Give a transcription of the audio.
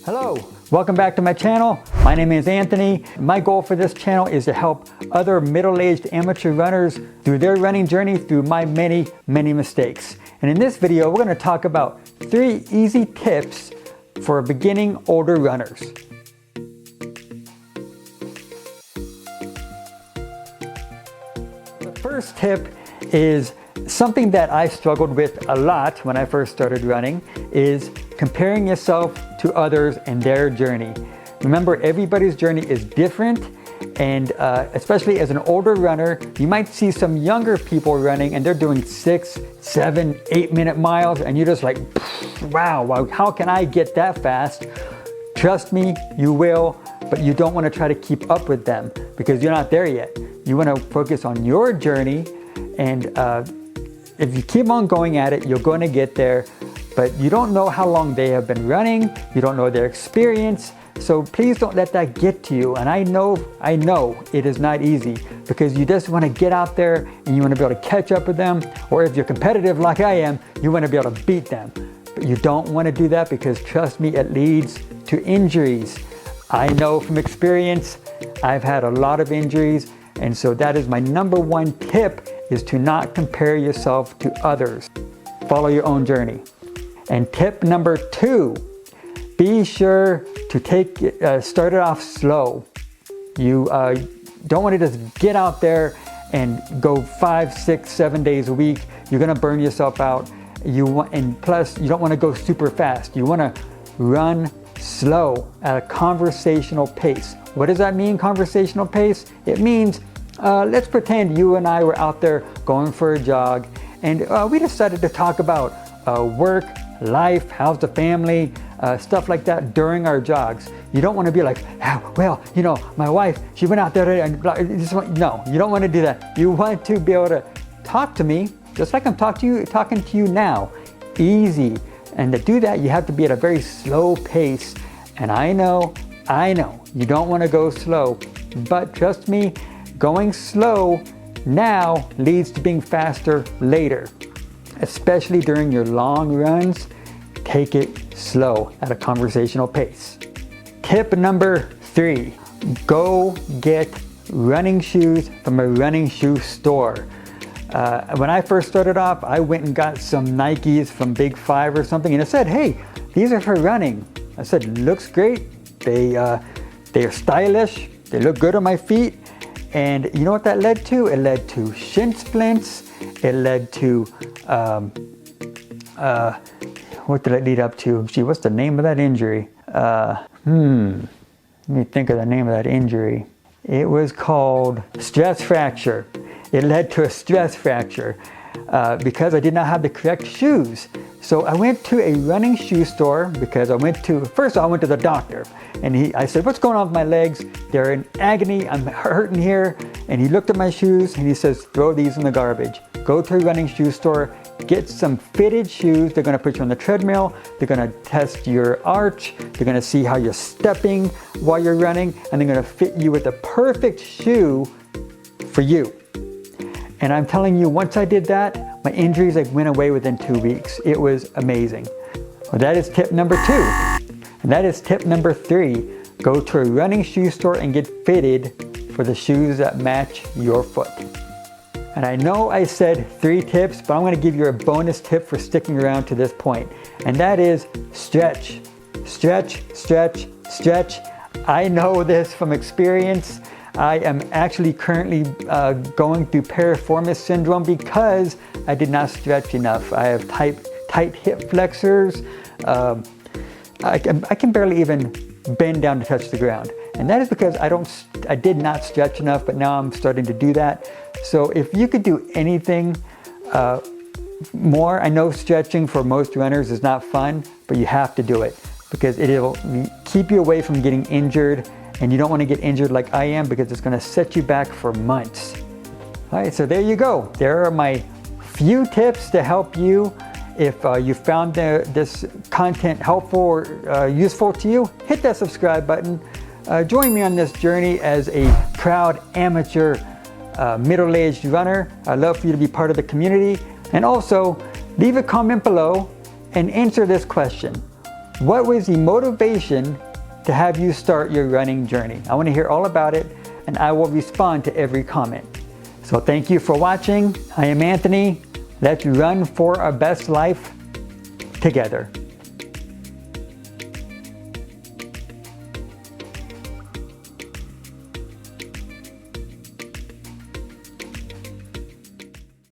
Hello, welcome back to my channel. My name is Anthony. My goal for this channel is to help other middle-aged amateur runners through their running journey through my many mistakes. And in this video, we're going to talk about 3 easy tips for beginning older runners. The first tip is something that I struggled with a lot when I first started running, is comparing yourself to others and their journey. Remember, everybody's journey is different, and especially as an older runner, you might see some younger people running and they're doing 6, 7, 8-minute miles, and you're just like, wow, how can I get that fast? Trust me, you will, but you don't want to try to keep up with them because you're not there yet. You want to focus on your journey, and if you keep on going at it, you're going to get there, but you don't know how long they have been running, you don't know their experience, so please don't let that get to you. And I know it is not easy because you just want to get out there and you want to be able to catch up with them, or if you're competitive like I am, you want to be able to beat them. But you don't want to do that because, trust me, it leads to injuries. I know from experience, I've had a lot of injuries, and so that is my #1 tip, is to not compare yourself to others. Follow your own journey. And tip #2, be sure to start it off slow. You don't want to just get out there and go 5, 6, 7 days a week. You're going to burn yourself out. And plus, you don't want to go super fast. You want to run slow at a conversational pace. What does that mean, conversational pace? It means, let's pretend you and I were out there going for a jog, and we decided to talk about work, life, how's the family, stuff like that during our jogs. You don't want to be like, well, you know, my wife, she went out there and blah. No, you don't want to do that. You want to be able to talk to me just like I'm talking to you now, easy. And to do that, you have to be at a very slow pace. And I know, you don't want to go slow, but trust me, going slow now leads to being faster later. Especially during your long runs, take it slow at a conversational pace. Tip #3, go get running shoes from a running shoe store. When I first started off, I went and got some Nikes from Big 5 or something, and it said, hey, these are for running. I said, looks great. They are stylish. They look good on my feet. And you know what that led to? It led to shin splints. It led to, what did it lead up to? Gee, what's the name of that injury? Let me think of the name of that injury. It was called stress fracture. It led to a stress fracture because I did not have the correct shoes. So I went to a running shoe store because first I went to the doctor, and I said, what's going on with my legs? They're in agony, I'm hurting here. And he looked at my shoes and he says, throw these in the garbage. Go to a running shoe store, get some fitted shoes. They're gonna put you on the treadmill. They're gonna test your arch. They're gonna see how you're stepping while you're running, and they're gonna fit you with the perfect shoe for you. And I'm telling you, once I did that, my injuries went away within 2 weeks. It was amazing. Well, that is tip #2. And that is tip #3. Go to a running shoe store and get fitted for the shoes that match your foot. And I know I said 3 tips, but I'm going to give you a bonus tip for sticking around to this point. And that is stretch. Stretch, stretch, stretch. I know this from experience. I am actually currently going through piriformis syndrome because I did not stretch enough. I have tight hip flexors. I can barely even bend down to touch the ground. And that is because I did not stretch enough, but now I'm starting to do that. So if you could do anything more, I know stretching for most runners is not fun, but you have to do it because it'll keep you away from getting injured. And you don't want to get injured like I am because it's going to set you back for months. All right, so there you go. There are my few tips to help you. If you found this content helpful or useful to you, hit that subscribe button. Join me on this journey as a proud amateur middle-aged runner. I'd love for you to be part of the community. And also, leave a comment below and answer this question. What was the motivation to have you start your running journey? I want to hear all about it, and I will respond to every comment. So thank you for watching. I am Anthony. Let's run for our best life together.